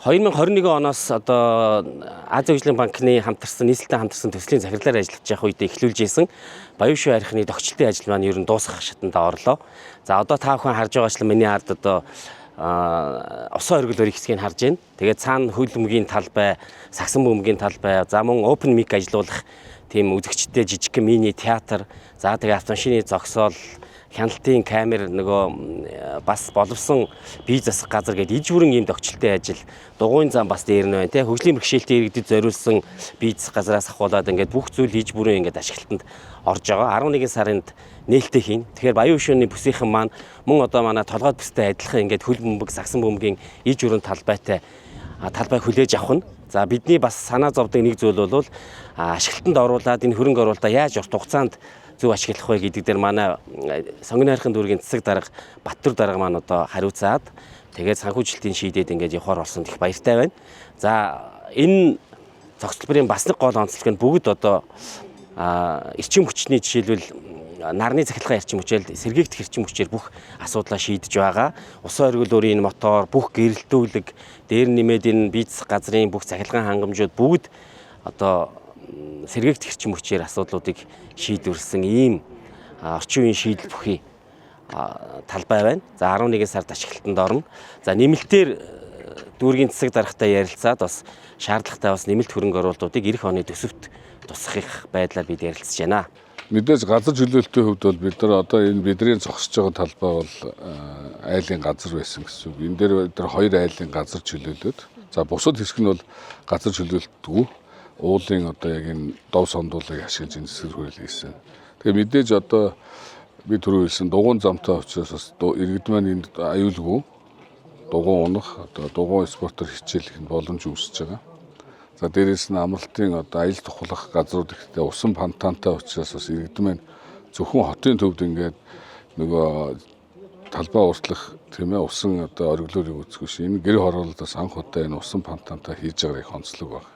2021 оноос одоо Азийн хөгжлийн банкны нийслэлтэй хамтарсан төслийн захирлаар ажиллаж явах үед эхлүүлж исэн Баян шүү архины догчлолтын ажил маань ер нь дуусгах шатанд орлоо. За одоо та бүхэн харж байгаачлан миний ард одоо усан оргил өрийг хэсгийг харж байна. Тэгээд цаана хөл бөмбөгийн талбай, сагсан бөмбөгийн талбай, за мөн open mic ажиллуулах тийм үзэгчтэй жижигхэн мини театр, за тэгээд автомашины зогсоол, хяналтын камер нөгөө бас боловсон бие засах газар гэдэг иж бүрэн ийм догчлолтын ажил дугуйн зам бас дээр нь байна те хөгжлийн бэрхшээлтэй иргэдэд зориулсан бие засах газараас ахуулаад ингээд бүх зүйл иж бүрэн ингээд ашиглалтанд орж байгаа 11 сарнд нээлттэй хийн. Тэгэхээр Баян өшөөний бүсийнхэн маань мөн одоо манай толгойд бүстэй адилхан ингээд хөл бөмбөг, сагсан бөмбөгийн иж бүрэн талбай хүлээж авах нь. За бидний бас санаа зовдөг нэг зүйл бол ашиглалтанд оруулаад энэ хөрөнгө оруулалтаа яаж урт хугацаанд зөв ашиглах вэ гэдэг дээр манай сонгоны хайрхан дүүргийн цэцэг дарга Баттүр дарга маань одоо хариуцаад тэгээд санхүүжилтийн шийдээд ингээд явахаар болсон их баяртай байна. За энэ цогцлбарын бас нэг гол онцлог нь бүгд одоо эрчим хүчний жишээлбэл нарны цахилгаан эрчим хүчээр сэргээгдэх эрчим хүчээр бүх асуудлаа шийдэж байгаа. Усан оргил өрийн мотор, бүх гэрэлтүүлэг, дээр нэмээд энэ бие засах газрын бүх цахилгаан хангамжууд бүгд одоо сэргээгдэх эрчим хүчээр асуудлуудыг шийдвэрлсэн ийм орчин үеийн шийдэл бүхий талбай байна. За 11 сард ашиглалтанд орно. За нэмэлтээр дүүргийн цэцэг даргатай ярилцаад бас шаардлагатай бас нэмэлт хөрөнгө оруулалтуудыг эх оны төсөвт тусгах байдлаар бид ярилцж байна. Мэдээж газар чөлөөлтийн хувьд бол бид нар одоо энэ бидний зогсож байгаа талбай бол айлын газар байсан гэсэн үг. Энэ дээр бид нар 2 айлын газар чөлөөлөөд за бусад хэсэг нь бол газар чөлөөлтгүй уулын одоо яг энэ дов сондуулыг ашиглаж энэ засаг хөрөл хийсэн. Тэгээ мэдээж одоо би түрүү хэлсэн дугуйн замтай учраас бас иргэд маань энд аюулгүй дугуйн унах одоо дугуйн спортоор хичээлэх нь боломж үүсэж байгаа. За дээрээс нь амралтын одоо аял тухлах газрууд ихтэй усан фонтантай учраас бас иргэдэн маань зөвхөн хотын төвд ингээд нөгөө талбай уртлах тийм ээ усан одоо оргилуурыг үзэх биш. Энэ гэр хорооллоос анх удаа энэ усан фонтантай хийж байгаа их онцлог байна.